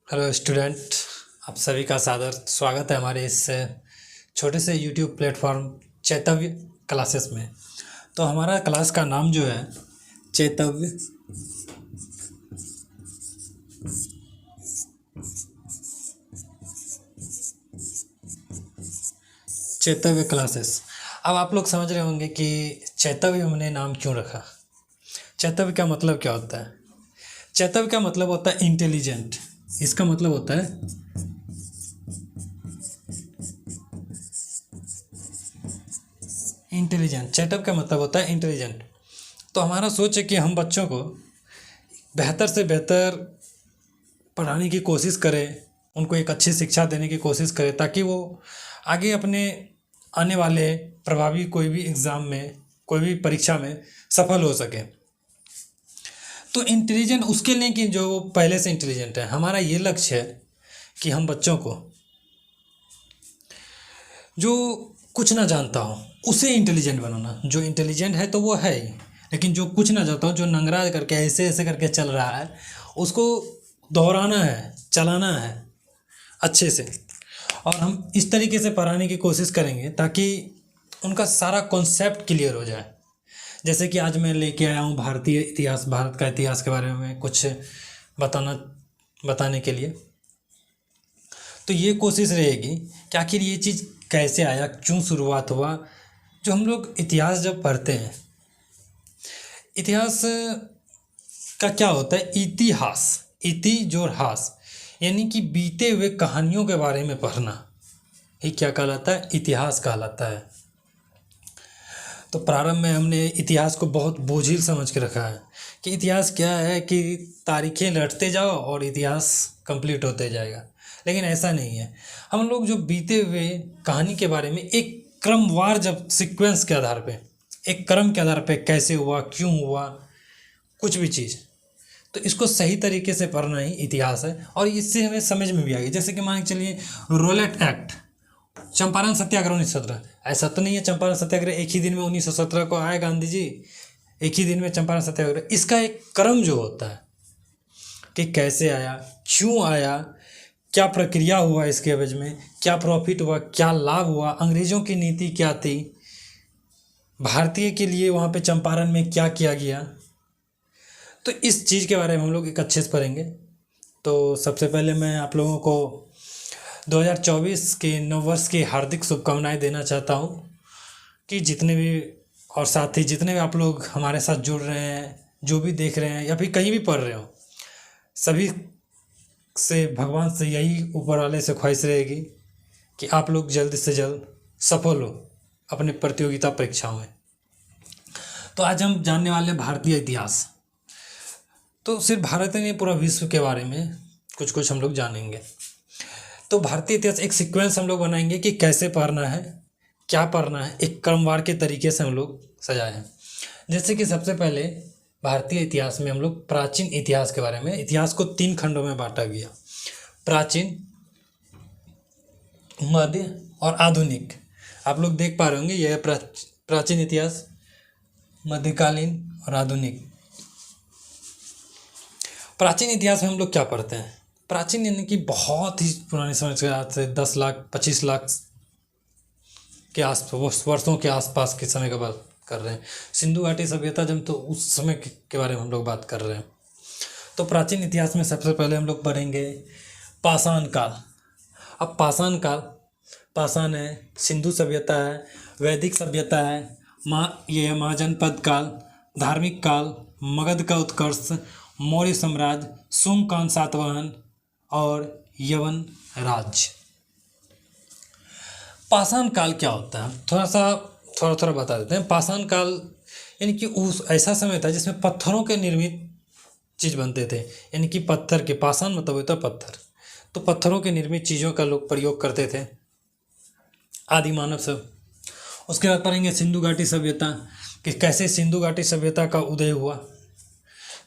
Hello student, आप सभी का सादर स्वागत है हमारे इस छोटे से यूट्यूब प्लेटफॉर्म चैतव्य क्लासेस में। तो हमारा क्लास का नाम जो है चैतव्य चैतव्य क्लासेस। अब आप लोग समझ रहे होंगे कि चैतव्य हमने नाम क्यों रखा। चैतव्य का मतलब क्या होता है? चैतव्य का मतलब होता है इंटेलिजेंट। इसका मतलब होता है इंटेलिजेंट। चैतव्य का मतलब होता है इंटेलिजेंट। तो हमारा सोच है कि हम बच्चों को बेहतर से बेहतर पढ़ाने की कोशिश करें, उनको एक अच्छी शिक्षा देने की कोशिश करें ताकि वो आगे अपने आने वाले प्रभावी कोई भी एग्ज़ाम में, कोई भी परीक्षा में सफल हो सके। तो इंटेलिजेंट उसके लिए कि जो पहले से इंटेलिजेंट है। हमारा ये लक्ष्य है कि हम बच्चों को जो कुछ ना जानता हो उसे इंटेलिजेंट बनाना। जो इंटेलिजेंट है तो वो है ही, लेकिन जो कुछ ना जानता हो, जो नंगरा करके ऐसे ऐसे करके चल रहा है, उसको दोहराना है, चलाना है अच्छे से। और हम इस तरीके से पढ़ाने की कोशिश करेंगे ताकि उनका सारा कॉन्सेप्ट क्लियर हो जाए। जैसे कि आज मैं लेके आया हूँ भारतीय इतिहास, भारत का इतिहास के बारे में कुछ बताने के लिए। तो ये कोशिश रहेगी कि आखिर ये चीज़ कैसे आया, क्यों शुरुआत हुआ। जो हम लोग इतिहास जब पढ़ते हैं, इतिहास का क्या होता है? इतिहास, इति जोर हास, यानी कि बीते हुए कहानियों के बारे में पढ़ना ये क्या कहलाता है? इतिहास कहलाता है। तो प्रारंभ में हमने इतिहास को बहुत बोझिल समझ के रखा है कि इतिहास क्या है कि तारीखें रटते जाओ और इतिहास कंप्लीट होते जाएगा, लेकिन ऐसा नहीं है। हम लोग जो बीते हुए कहानी के बारे में एक क्रमवार, जब सीक्वेंस के आधार पे, एक क्रम के आधार पे कैसे हुआ, क्यों हुआ, कुछ भी चीज़, तो इसको सही तरीके से पढ़ना ही इतिहास है। और इससे हमें समझ में भी आ गई। जैसे कि मान के चलिए रोलेट एक्ट, चंपारण सत्याग्रह 1917। ऐसा तो नहीं है चंपारण सत्याग्रह एक ही दिन में 1917 को आए गांधी जी, एक ही दिन में चंपारण सत्याग्रह। इसका एक क्रम जो होता है कि कैसे आया, क्यों आया, क्या प्रक्रिया हुआ इसके एवज में, क्या प्रॉफिट हुआ, क्या लाभ हुआ, अंग्रेज़ों की नीति क्या थी, भारतीय के लिए वहाँ पे चंपारण में क्या किया गया। तो इस चीज़ के बारे में हम लोग एक अच्छे से पढ़ेंगे। तो सबसे पहले मैं आप लोगों को 2024 के नव वर्ष की हार्दिक शुभकामनाएं देना चाहता हूं कि जितने भी, और साथ ही जितने भी आप लोग हमारे साथ जुड़ रहे हैं, जो भी देख रहे हैं या फिर कहीं भी पढ़ रहे हो, सभी से भगवान से यही ऊपर वाले से ख्वाहिश रहेगी कि आप लोग जल्द से जल्द सफल हो अपने प्रतियोगिता परीक्षाओं में। तो आज हम जानने वाले हैं भारतीय इतिहास। तो सिर्फ भारत ही नहीं, पूरा विश्व के बारे में कुछ कुछ हम लोग जानेंगे। तो भारतीय इतिहास एक सीक्वेंस हम लोग बनाएंगे कि कैसे पढ़ना है, क्या पढ़ना है, एक क्रमवार के तरीके से हम लोग सजाए हैं। जैसे कि सबसे पहले भारतीय इतिहास में हम लोग प्राचीन इतिहास के बारे में, इतिहास को 3 खंडों में बांटा गया: प्राचीन, मध्य और आधुनिक। आप लोग देख पा रहे होंगे यह प्राचीन इतिहास, मध्यकालीन और आधुनिक। प्राचीन इतिहास में हम लोग क्या पढ़ते हैं? प्राचीन यानी कि बहुत ही पुराने समय से, आज से 10 लाख 25 लाख के आस वर्षों के आसपास के समय का बात कर रहे हैं। सिंधु घाटी सभ्यता जब, तो उस समय के बारे में हम लोग बात कर रहे हैं। तो प्राचीन इतिहास में सबसे पहले हम लोग पढ़ेंगे पाषाण काल। अब पाषाण काल, पाषाण है, सिंधु सभ्यता है, वैदिक सभ्यता है, ये महाजनपद काल, धार्मिक काल, मगध का उत्कर्ष, मौर्य साम्राज्य, शुंग सातवाहन और यवन राज्य। पाषाण काल क्या होता है? थोड़ा थोड़ा बता देते हैं। पाषाण काल यानी कि उस ऐसा समय था जिसमें पत्थरों के निर्मित चीज़ बनते थे, यानी कि पत्थर के, पाषाण मतलब होता है पत्थर। तो पत्थरों के निर्मित चीज़ों का लोग प्रयोग करते थे, आदि मानव सब। उसके बाद पढ़ेंगे सिंधु घाटी सभ्यता, कि कैसे सिंधु घाटी सभ्यता का उदय हुआ।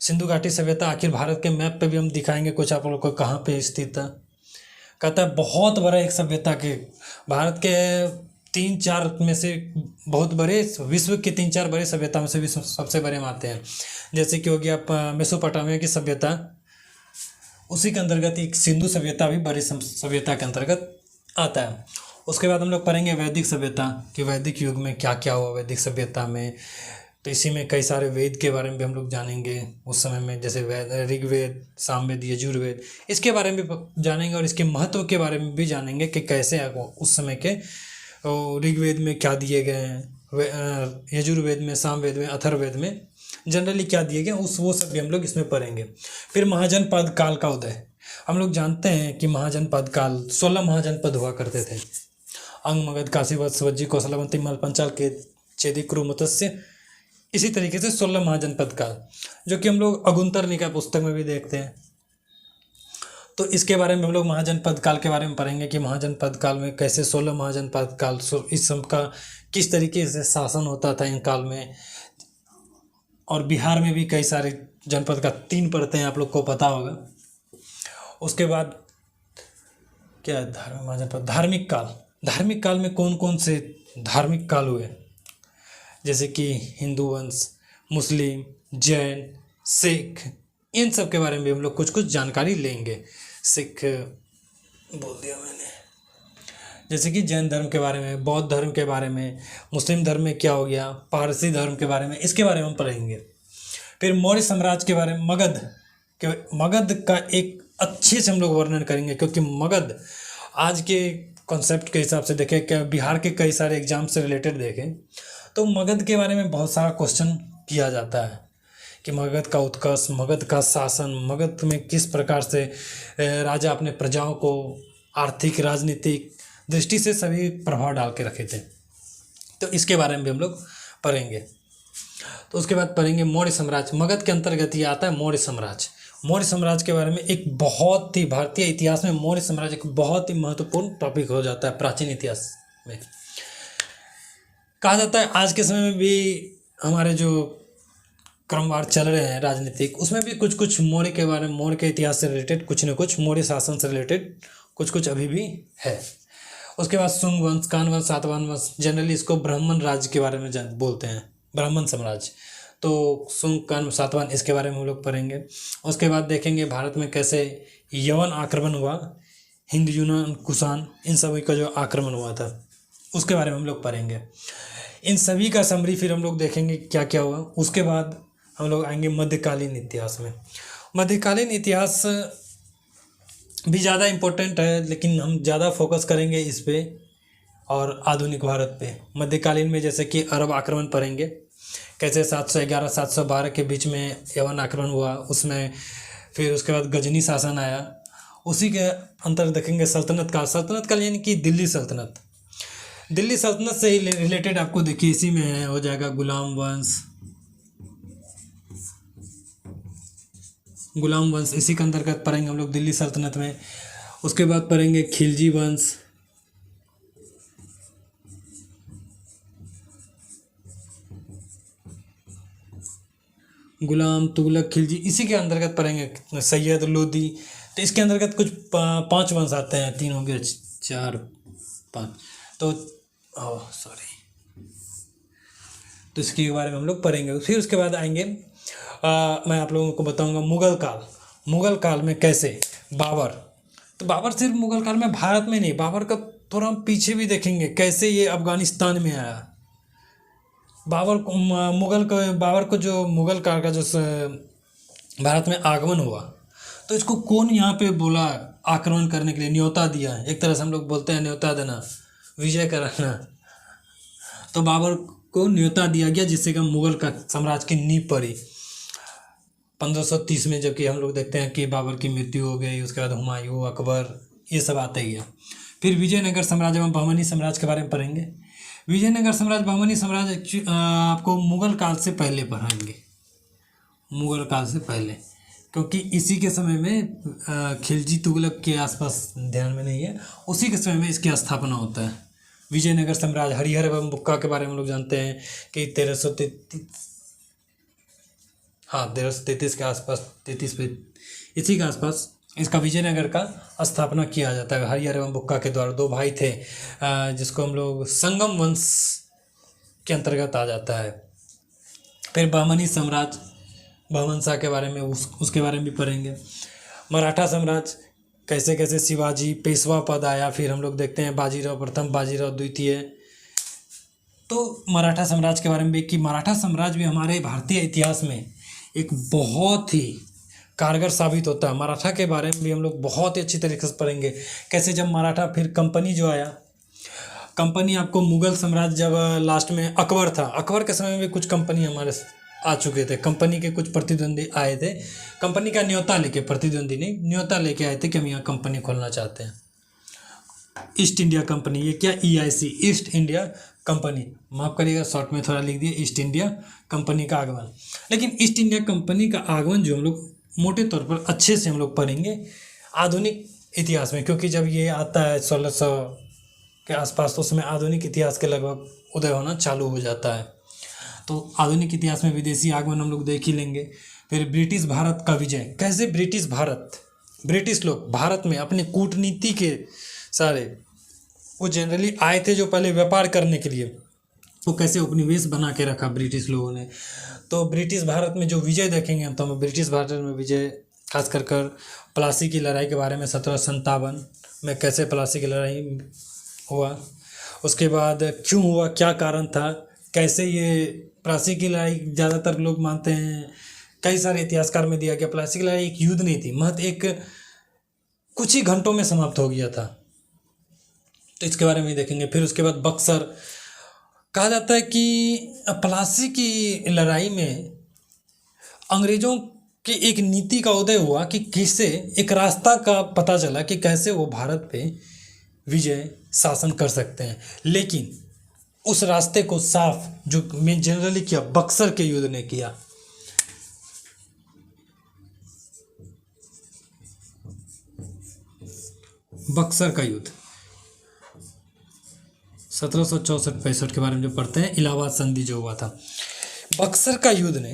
सिंधु घाटी सभ्यता आखिर भारत के मैप पे भी हम दिखाएंगे कुछ आप लोग को कहाँ पे स्थित था। कहता है बहुत बड़ा एक सभ्यता के, भारत के 3-4 में से बहुत बड़े, विश्व के 3-4 बड़े सभ्यता में से विश्व सबसे बड़े मानते हैं। जैसे कि हो गया मेसोपोटामिया की सभ्यता, उसी के अंतर्गत एक सिंधु सभ्यता भी बड़ी सभ्यता के अंतर्गत आता है। उसके बाद हम लोग पढ़ेंगे वैदिक सभ्यता कि वैदिक युग में क्या क्या हुआ वैदिक सभ्यता में। तो इसी में कई सारे वेद के बारे में भी हम लोग जानेंगे उस समय में, जैसे ऋग्वेद, सामवेद, यजुर्वेद, इसके बारे में भी जानेंगे और इसके महत्व के बारे में भी जानेंगे कि कैसे उस समय के ऋग्वेद में क्या दिए गए हैं, यजुर्वेद में, सामवेद में, अथर्ववेद में जनरली क्या दिए गए वो सब भी हम लोग इसमें पढ़ेंगे। फिर महाजनपद काल का उदय। हम लोग जानते हैं कि महाजनपद काल 16 महाजनपद हुआ करते थे। अंग, मगध, काशी, वत्स, स्वज्जी, कौशलवंती, मल, पंचाल, के चेदी, कुरु, मत्स्य, इसी तरीके से 16 महाजनपद काल, जो कि हम लोग अगुंतर निकाय पुस्तक में भी देखते हैं। तो इसके बारे में हम लोग महाजनपद काल के बारे में पढ़ेंगे कि महाजनपद काल में कैसे 16 महाजनपद काल, इस सब का किस तरीके से शासन होता था इन काल में। और बिहार में भी कई सारे जनपद का 3 पढ़ते हैं, आप लोग को पता होगा। उसके बाद क्या है, महाजनपद धार्मिक काल। धार्मिक काल में कौन कौन से धार्मिक काल हुए, जैसे कि हिंदू वंश, मुस्लिम, जैन, सिख, इन सब के बारे में भी हम लोग कुछ कुछ जानकारी लेंगे। सिख बोल दिया मैंने, जैसे कि जैन धर्म के बारे में, बौद्ध धर्म के बारे में, मुस्लिम धर्म में क्या हो गया, पारसी धर्म के बारे में, इसके बारे में हम पढ़ेंगे। फिर मौर्य साम्राज्य के बारे में, मगध का एक अच्छे से हम लोग वर्णन करेंगे, क्योंकि मगध आज के कॉन्सेप्ट के हिसाब से देखें, क्या बिहार के कई सारे एग्जाम से रिलेटेड देखें तो मगध के बारे में बहुत सारा क्वेश्चन किया जाता है कि मगध का उत्कर्ष, मगध का शासन, मगध में किस प्रकार से राजा अपने प्रजाओं को आर्थिक, राजनीतिक दृष्टि से सभी प्रभाव डाल के रखे थे। तो इसके बारे में भी हम लोग पढ़ेंगे। तो उसके बाद पढ़ेंगे मौर्य साम्राज्य। मगध के अंतर्गत ये आता है मौर्य साम्राज्य। मौर्य साम्राज्य के बारे में एक बहुत ही, भारतीय इतिहास में मौर्य साम्राज्य एक बहुत ही महत्वपूर्ण टॉपिक हो जाता है। प्राचीन इतिहास में कहा जाता है, आज के समय में भी हमारे जो क्रमवार चल रहे हैं राजनीतिक, उसमें भी कुछ कुछ मौर्य के बारे में, मौर्य के इतिहास से रिलेटेड कुछ न कुछ, मौर्य शासन से रिलेटेड कुछ कुछ अभी भी है। उसके बाद शुंग वंश, कान वंश, सातवाहन वंश, जनरली इसको ब्राह्मण राज्य के बारे में बोलते हैं, ब्राह्मण साम्राज्य। तो शुंग, कान, सातवाहन, इसके बारे में हम लोग पढ़ेंगे। उसके बाद देखेंगे भारत में कैसे यवन आक्रमण हुआ, हिंद, यूनान, कुषाण, इन सभी का जो आक्रमण हुआ था उसके बारे में हम लोग पढ़ेंगे। इन सभी का समरी फिर हम लोग देखेंगे क्या क्या हुआ। उसके बाद हम लोग आएंगे मध्यकालीन इतिहास में। मध्यकालीन इतिहास भी ज़्यादा इम्पोर्टेंट है, लेकिन हम ज़्यादा फोकस करेंगे इस पे और आधुनिक भारत पे। मध्यकालीन में जैसे कि अरब आक्रमण पढ़ेंगे, कैसे 711 712 के बीच में यवन आक्रमण हुआ, उसमें फिर उसके बाद गजनी शासन आया। उसी के अंतर देखेंगे सल्तनत काल। सल्तनत काल यानी कि दिल्ली सल्तनत। दिल्ली सल्तनत से ही रिलेटेड आपको देखिए इसी में है, हो जाएगा गुलाम वंश, गुलाम वंश, इसी के अंतर्गत पढ़ेंगे हम लोग दिल्ली सल्तनत में। उसके बाद पढ़ेंगे खिलजी वंश, गुलाम, तुगलक, खिलजी, इसी के अंतर्गत पढ़ेंगे सैयद, लोदी। तो इसके अंतर्गत कुछ 5 वंश आते हैं, 3 हो गए, 4, 5, तो तो इसके बारे में हम लोग पढ़ेंगे। फिर उसके बाद आएंगे मैं आप लोगों को बताऊंगा मुगल काल। मुगल काल में कैसे बाबर, तो बाबर सिर्फ मुगल काल में भारत में नहीं, बाबर का थोड़ा हम पीछे भी देखेंगे कैसे ये अफगानिस्तान में आया। बाबर को जो मुगल काल का जो भारत में आगमन हुआ, तो इसको कौन यहाँ पे बोला आक्रमण करने के लिए, न्योता दिया, एक तरह से हम लोग बोलते हैं न्योता देना, विजय कराना। तो बाबर को न्योता दिया गया, जिससे कि मुगल का साम्राज्य की नींव पड़ी 1530 में, जबकि हम लोग देखते हैं कि बाबर की मृत्यु हो गई। उसके बाद हुमायूं, अकबर, ये सब आते गया। फिर विजयनगर साम्राज्य में बहमनी साम्राज्य के बारे में पढ़ेंगे। विजयनगर साम्राज्य, बहमनी साम्राज्य आपको मुगल काल से पहले पढ़ाएंगे, मुगल काल से पहले, क्योंकि इसी के समय में खिलजी, तुगलक के आसपास ध्यान में नहीं है, उसी के समय में इसकी स्थापना होता है। विजयनगर साम्राज्य, हरिहर एवं बुक्का के बारे में हम लोग जानते हैं कि 1333 के आसपास, 33 पे, इसी के आसपास इसका विजयनगर का स्थापना किया जाता है हरिहर एवं बुक्का के द्वारा। 2 भाई थे, जिसको हम लोग संगम वंश के अंतर्गत आ जाता है। फिर बहमनी साम्राज्य, बहमन शाह के बारे में उसके बारे में भी पढ़ेंगे। मराठा साम्राज्य कैसे कैसे शिवाजी पेशवा पद आया, फिर हम लोग देखते हैं बाजीराव प्रथम, बाजीराव द्वितीय। तो मराठा साम्राज्य के बारे में भी कि मराठा साम्राज्य भी हमारे भारतीय इतिहास में एक बहुत ही कारगर साबित होता है। मराठा के बारे में भी हम लोग बहुत ही अच्छी तरीके से पढ़ेंगे, कैसे जब मराठा फिर कंपनी जो आया, कंपनी आपको मुगल साम्राज्य जब लास्ट में अकबर था, अकबर के समय में भी कुछ कंपनी हमारे आ चुके थे, कंपनी के कुछ प्रतिद्वंदी आए थे, कंपनी का न्योता लेके, प्रतिद्वंदी नहीं न्योता लेके आए थे कि हम यहाँ कंपनी खोलना चाहते हैं। ईस्ट इंडिया कंपनी, ये क्या EIC ईस्ट इंडिया कंपनी, माफ़ करिएगा शॉर्ट में थोड़ा लिख दिया, ईस्ट इंडिया कंपनी का आगमन। लेकिन ईस्ट इंडिया कंपनी का आगमन जो हम लोग मोटे तौर पर अच्छे से हम लोग पढ़ेंगे आधुनिक इतिहास में, क्योंकि जब ये आता है 1600 के आसपास तो उसमें आधुनिक इतिहास के लगभग उदय होना चालू हो जाता है। तो आधुनिक इतिहास में विदेशी आगमन हम लोग देख ही लेंगे। फिर ब्रिटिश भारत का विजय, कैसे ब्रिटिश भारत, ब्रिटिश लोग भारत में अपने कूटनीति के सारे वो जनरली आए थे जो पहले व्यापार करने के लिए, वो कैसे उपनिवेश बना के रखा ब्रिटिश लोगों ने। तो ब्रिटिश भारत में जो विजय देखेंगे हम, तो हम ब्रिटिश भारत में विजय खास कर प्लासी की लड़ाई के बारे में 1757 में कैसे प्लासी की लड़ाई हुआ, उसके बाद क्यों हुआ, क्या कारण था, कैसे ये प्लासी की लड़ाई ज़्यादातर लोग मानते हैं, कई सारे इतिहासकार में दिया गया प्लासी की लड़ाई एक युद्ध नहीं थी, महज एक कुछ ही घंटों में समाप्त हो गया था, तो इसके बारे में देखेंगे। फिर उसके बाद बक्सर, कहा जाता है कि प्लासी की लड़ाई में अंग्रेज़ों की एक नीति का उदय हुआ कि कैसे एक रास्ता का पता चला कि कैसे वो भारत पे विजय शासन कर सकते हैं, लेकिन उस रास्ते को साफ जो मैं जनरली किया बक्सर के युद्ध ने किया। बक्सर का युद्ध 1764-65 के बारे में जो पढ़ते हैं, इलाहाबाद संधि जो हुआ था, बक्सर का युद्ध ने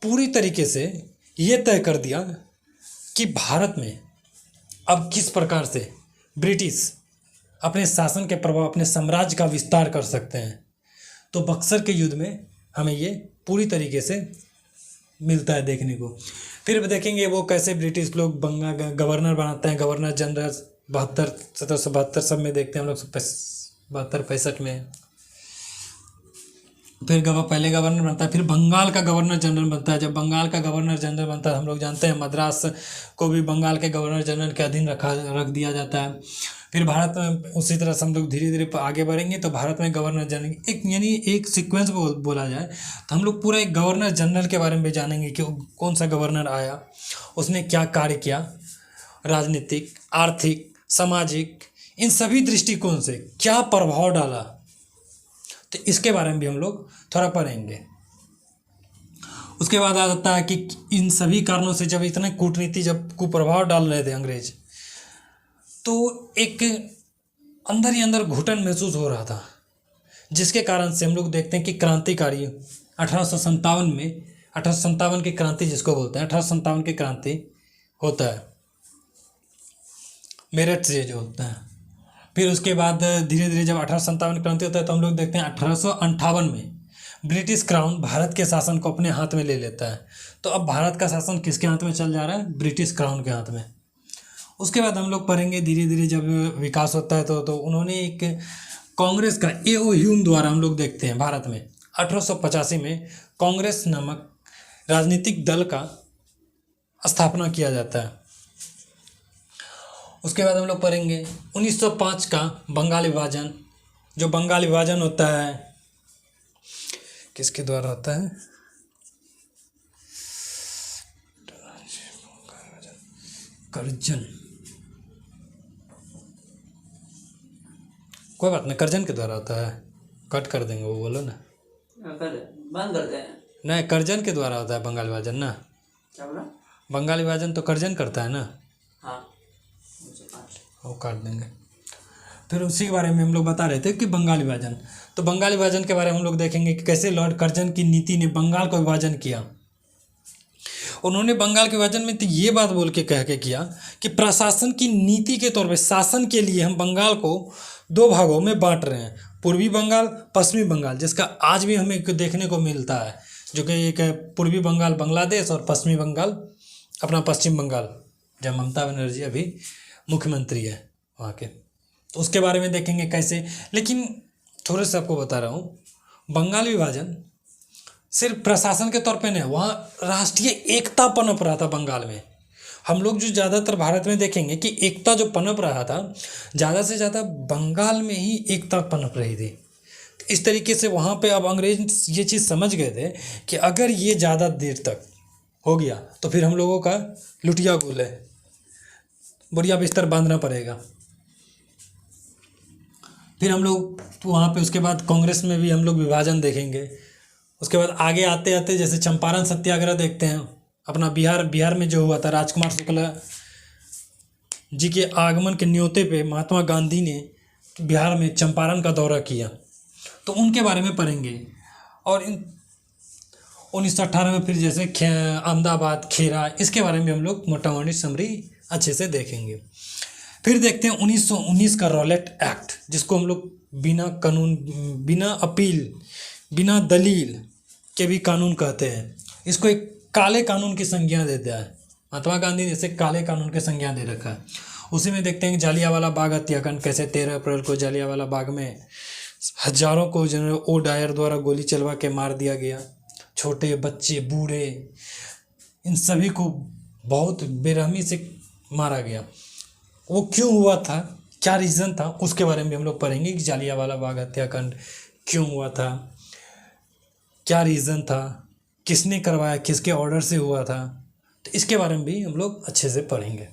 पूरी तरीके से ये तय कर दिया कि भारत में अब किस प्रकार से ब्रिटिश अपने शासन के प्रभाव, अपने साम्राज्य का विस्तार कर सकते हैं। तो बक्सर के युद्ध में हमें ये पूरी तरीके से मिलता है देखने को। फिर देखेंगे वो कैसे ब्रिटिश लोग बंगाल गवर्नर बनाते हैं, गवर्नर जनरल 1772 सब में देखते हैं हम लोग, 72-65 में। फिर पहले गवर्नर बनता है, फिर बंगाल का गवर्नर जनरल बनता है। जब बंगाल का गवर्नर जनरल बनता है, हम लोग जानते हैं मद्रास को भी बंगाल के गवर्नर जनरल के अधीन रख दिया जाता है। फिर भारत में उसी तरह से हम लोग धीरे धीरे आगे बढ़ेंगे, तो भारत में गवर्नर जनरल एक यानी एक सीक्वेंस बोला जाए तो हम लोग पूरा एक गवर्नर जनरल के बारे में भी जानेंगे कि कौन सा गवर्नर आया, उसने क्या कार्य किया, राजनीतिक, आर्थिक, सामाजिक, इन सभी दृष्टिकोण से क्या प्रभाव डाला, तो इसके बारे में भी हम लोग थोड़ा पढ़ेंगे। उसके बाद आ जाता है कि इन सभी कारणों से जब इतने कूटनीति जब कुप्रभाव डाल रहे थे अंग्रेज, तो एक अंदर ही अंदर घुटन महसूस हो रहा था, जिसके कारण से हम लोग देखते हैं कि क्रांतिकारी 1857 में 1857 की क्रांति जिसको बोलते हैं, 1857 की क्रांति होता है मेरठ से जो होता है। फिर उसके बाद धीरे धीरे जब 1857 क्रांति होता है, तो हम लोग देखते हैं 1858 में ब्रिटिश क्राउन भारत के शासन को अपने हाथ में ले लेता है। तो अब भारत का शासन किसके हाथ में चल जा रहा है? ब्रिटिश क्राउन के हाथ में। उसके बाद हम लोग पढ़ेंगे धीरे धीरे जब विकास होता है, तो उन्होंने एक कांग्रेस का A.O. ह्यूम द्वारा हम लोग देखते हैं भारत में 1885 में कांग्रेस नामक राजनीतिक दल का स्थापना किया जाता है। उसके बाद हम लोग पढ़ेंगे 1905 का बंगाल विभाजन। जो बंगाल विभाजन होता है किसके द्वारा होता है? करजन, कोई बात नहीं, करजन के द्वारा होता है, कट कर देंगे, वो बोलो ना, बंद कर दें। नहीं, करजन के द्वारा होता है बंगाल विभाजन ना। क्या बोला? बंगाल विभाजन तो करजन करता है ना। हाँ, वो काट देंगे। फिर उसी के बारे में हम लोग बता रहे थे कि बंगाल विभाजन, तो बंगाल विभाजन के बारे में हम लोग देखेंगे कि कैसे लॉर्ड कर्जन की नीति ने बंगाल को विभाजन किया। उन्होंने बंगाल के विभाजन में तो ये बात बोल के कह के किया कि प्रशासन की नीति के तौर पे शासन के लिए हम बंगाल को दो भागों में बांट रहे हैं, पूर्वी बंगाल, पश्चिमी बंगाल, जिसका आज भी हमें देखने को मिलता है, जो कि एक है पूर्वी बंगाल बांग्लादेश और पश्चिमी बंगाल अपना पश्चिम बंगाल जब ममता बनर्जी अभी मुख्यमंत्री है वहाँ के, तो उसके बारे में देखेंगे कैसे। लेकिन थोड़े से आपको बता रहा हूँ, बंगाल विभाजन सिर्फ प्रशासन के तौर पे नहीं, वहाँ राष्ट्रीय एकता पनप रहा था बंगाल में। हम लोग जो ज़्यादातर भारत में देखेंगे कि एकता जो पनप रहा था, ज़्यादा से ज़्यादा बंगाल में ही एकता पनप रही थी। इस तरीके से वहाँ पे अब अंग्रेज ये चीज़ समझ गए थे कि अगर ये ज़्यादा देर तक हो गया तो फिर हम लोगों का लुटिया गुल है, बढ़िया बिस्तर बांधना पड़ेगा। फिर हम लोग वहाँ पे उसके बाद कांग्रेस में भी हम लोग विभाजन देखेंगे। उसके बाद आगे आते आते जैसे चंपारण सत्याग्रह देखते हैं अपना बिहार में जो हुआ था, राजकुमार शुक्ला जी के आगमन के न्योते पे महात्मा गांधी ने बिहार में चंपारण का दौरा किया, तो उनके बारे में पढ़ेंगे। और 1918 में फिर जैसे अहमदाबाद, खेरा, इसके बारे में हम लोग मोटा मोटी समरी अच्छे से देखेंगे। फिर देखते हैं 1919 का रॉलेट एक्ट, जिसको हम लोग बिना कानून, बिना अपील, बिना दलील के भी कानून कहते हैं। इसको एक काले कानून की संज्ञा देता है, महात्मा गांधी ने इसे काले कानून की संज्ञा दे रखा है। उसी में देखते हैं जालियांवाला बाग हत्याकांड, कैसे 13 अप्रैल को जालियांवाला बाग में हजारों को जनरल ओ डायर द्वारा गोली चलवा के मार दिया गया। छोटे बच्चे, बूढ़े, इन सभी को बहुत बेरहमी से मारा गया। वो क्यों हुआ था, क्या रीज़न था, उसके बारे में हम लोग पढ़ेंगे कि जालियांवाला बाग हत्याकांड क्यों हुआ था, क्या रीज़न था, किसने करवाया, किसके ऑर्डर से हुआ था, तो इसके बारे में भी हम लोग अच्छे से पढ़ेंगे।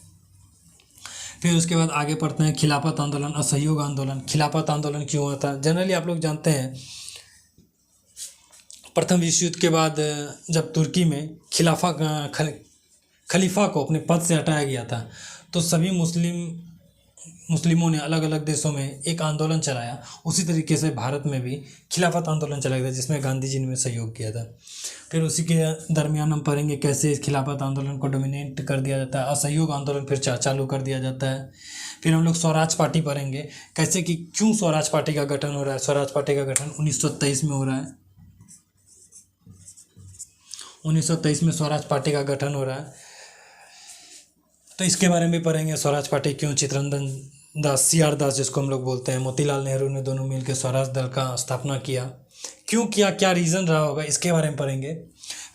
फिर उसके बाद आगे पढ़ते हैं खिलाफत आंदोलन, असहयोग आंदोलन। खिलाफत आंदोलन क्यों हुआ था, जनरली आप लोग जानते हैं प्रथम विश्व युद्ध के बाद जब तुर्की में खलीफा को अपने पद से हटाया गया था, तो सभी मुस्लिमों ने अलग अलग देशों में एक आंदोलन चलाया। उसी तरीके से भारत में भी खिलाफत आंदोलन चलाया गया, जिसमें गांधी जी ने सहयोग किया था। फिर उसी के दरमियान हम पढ़ेंगे कैसे इस खिलाफत आंदोलन को डोमिनेट कर दिया जाता है, असहयोग आंदोलन फिर चालू कर दिया जाता है। फिर हम लोग स्वराज पार्टी पढ़ेंगे, कैसे कि क्यों स्वराज पार्टी का गठन हो रहा है। स्वराज पार्टी का गठन 1923 में हो रहा है, 1923 में स्वराज पार्टी का गठन हो रहा है, तो इसके बारे में पढ़ेंगे। स्वराज पार्टी क्यों, चित्तरंजन दास, CR दास जिसको हम लोग बोलते हैं, मोतीलाल नेहरू ने दोनों मिलकर स्वराज दल का स्थापना किया। क्यों किया, क्या रीज़न रहा होगा, इसके बारे में पढ़ेंगे।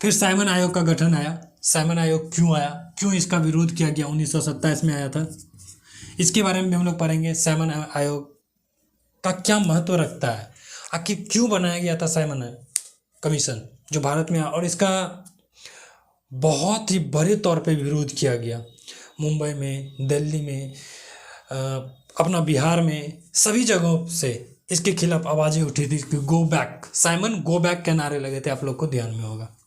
फिर साइमन आयोग का गठन आया, साइमन आयोग क्यों आया, क्यों इसका विरोध किया गया, 1927 में आया था, इसके बारे में भी हम लोग पढ़ेंगे। साइमन आयोग का क्या महत्व रखता है, आखिर क्यों बनाया गया था साइमन कमीशन जो भारत में आया, और इसका बहुत ही बड़े तौर पे विरोध किया गया। मुंबई में, दिल्ली में, अपना बिहार में, सभी जगहों से इसके खिलाफ आवाज़ें उठी थी कि go back, Simon go back के नारे लगे थे, आप लोग को ध्यान में होगा।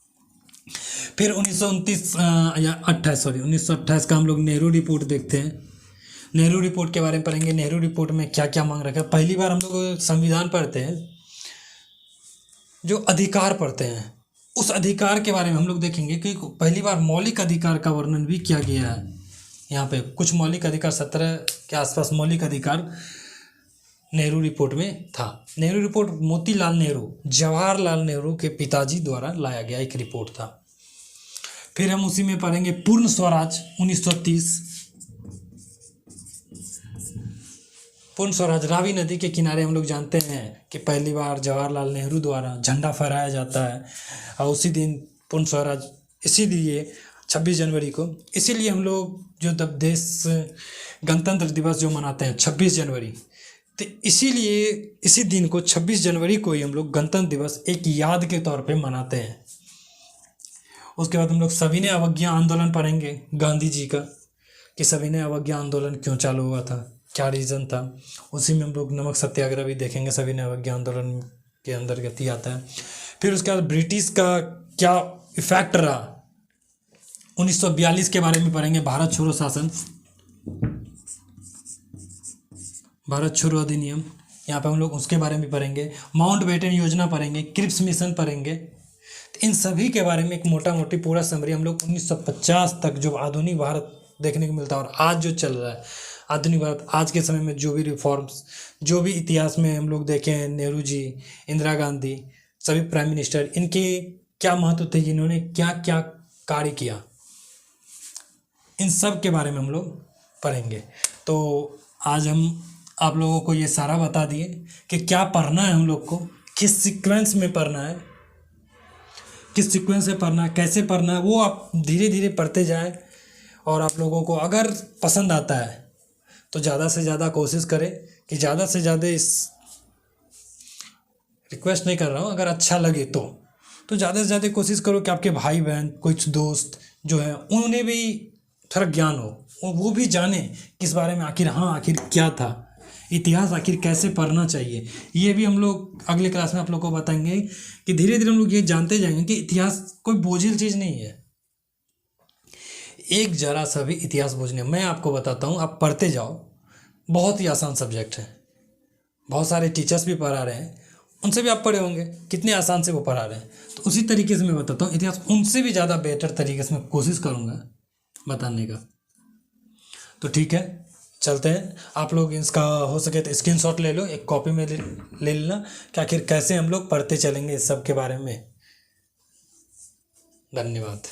फिर 1928 का हम लोग नेहरू रिपोर्ट देखते हैं। नेहरू रिपोर्ट के बारे में पढ़ेंगे। नेहरू रिपोर्ट में क्या क्या मांग रखा है। पहली बार हम लोग संविधान पढ़ते हैं, जो अधिकार पढ़ते हैं, उस अधिकार के बारे में हम लोग देखेंगे कि पहली बार मौलिक अधिकार का वर्णन भी किया गया है। यहाँ पे कुछ मौलिक अधिकार, 17 के आसपास मौलिक अधिकार नेहरू रिपोर्ट में था। नेहरू रिपोर्ट मोतीलाल नेहरू, जवाहरलाल नेहरू के पिताजी द्वारा लाया गया एक रिपोर्ट था। फिर हम उसी में पढ़ेंगे पूर्ण स्वराज 1930। पूर्ण स्वराज, रावी नदी के किनारे हम लोग जानते हैं कि पहली बार जवाहरलाल नेहरू द्वारा झंडा फहराया जाता है, और उसी दिन पूर्ण स्वराज, इसीलिए 26 जनवरी को, इसीलिए हम लोग जो तब देश गणतंत्र दिवस जो मनाते हैं 26 जनवरी, तो इसीलिए इसी दिन को 26 जनवरी को ही हम लोग गणतंत्र दिवस एक याद के तौर पे मनाते हैं। उसके बाद हम लोग सविनय अवज्ञा आंदोलन पढ़ेंगे गांधी जी का, कि सविनय अवज्ञा आंदोलन क्यों चालू हुआ था, क्या रीज़न था। उसी में हम लोग नमक सत्याग्रह भी देखेंगे, सविनय अवज्ञा आंदोलन के अंतर्गत ही आता है। फिर उसके बाद ब्रिटिश का क्या इफेक्ट रहा, 1942 के बारे में पढ़ेंगे। भारत छोड़ो शासन, भारत छोड़ो अधिनियम, यहाँ पे हम लोग उसके बारे में पढ़ेंगे। माउंटबेटन योजना पढ़ेंगे, क्रिप्स मिशन पढ़ेंगे। तो इन सभी के बारे में एक मोटा मोटी पूरा समरी हम लोग 1950 तक जो आधुनिक भारत देखने को मिलता है, और आज जो चल रहा है आधुनिक भारत, आज के समय में जो भी रिफॉर्म्स, जो भी इतिहास में हम लोग देखे हैं, नेहरू जी, इंदिरा गांधी, सभी प्राइम मिनिस्टर, इनके क्या महत्व थे, जिन्होंने क्या क्या कार्य किया, इन सब के बारे में हम लोग पढ़ेंगे। तो आज हम आप लोगों को ये सारा बता दिए कि क्या पढ़ना है हम लोग को, किस सीक्वेंस में पढ़ना है, किस सीक्वेंस से पढ़ना है, कैसे पढ़ना है, वो आप धीरे धीरे पढ़ते जाएं। और आप लोगों को अगर पसंद आता है तो ज़्यादा से ज़्यादा कोशिश करें कि ज़्यादा से ज़्यादा इस रिक्वेस्ट नहीं कर रहा हूँ, अगर अच्छा लगे तो ज़्यादा से ज़्यादा कोशिश करो कि आपके भाई बहन कुछ दोस्त जो हैं उन्हें भी थोड़ा ज्ञान हो, वो भी जाने किस बारे में, आखिर क्या था, इतिहास आखिर कैसे पढ़ना चाहिए। ये भी हम लोग अगले क्लास में आप लोग को बताएंगे कि धीरे धीरे हम लोग ये जानते जाएंगे कि इतिहास कोई बोझिल चीज़ नहीं है, एक जरा सा भी इतिहास बोझने। मैं आपको बताता हूँ, आप पढ़ते जाओ, बहुत ही आसान सब्जेक्ट है। बहुत सारे टीचर्स भी पढ़ा रहे हैं, उनसे भी आप पढ़े होंगे कितने आसान से वो पढ़ा रहे हैं। तो उसी तरीके से मैं बताता हूँ, इतिहास उनसे भी ज़्यादा बेहतर तरीके से मैं कोशिश करूँगा बताने का। तो ठीक है, चलते हैं। आप लोग इसका हो सके तो स्क्रीनशॉट ले लो, एक कॉपी में ले लेना कि आखिर कैसे हम लोग पढ़ते चलेंगे इस सब के बारे में। धन्यवाद।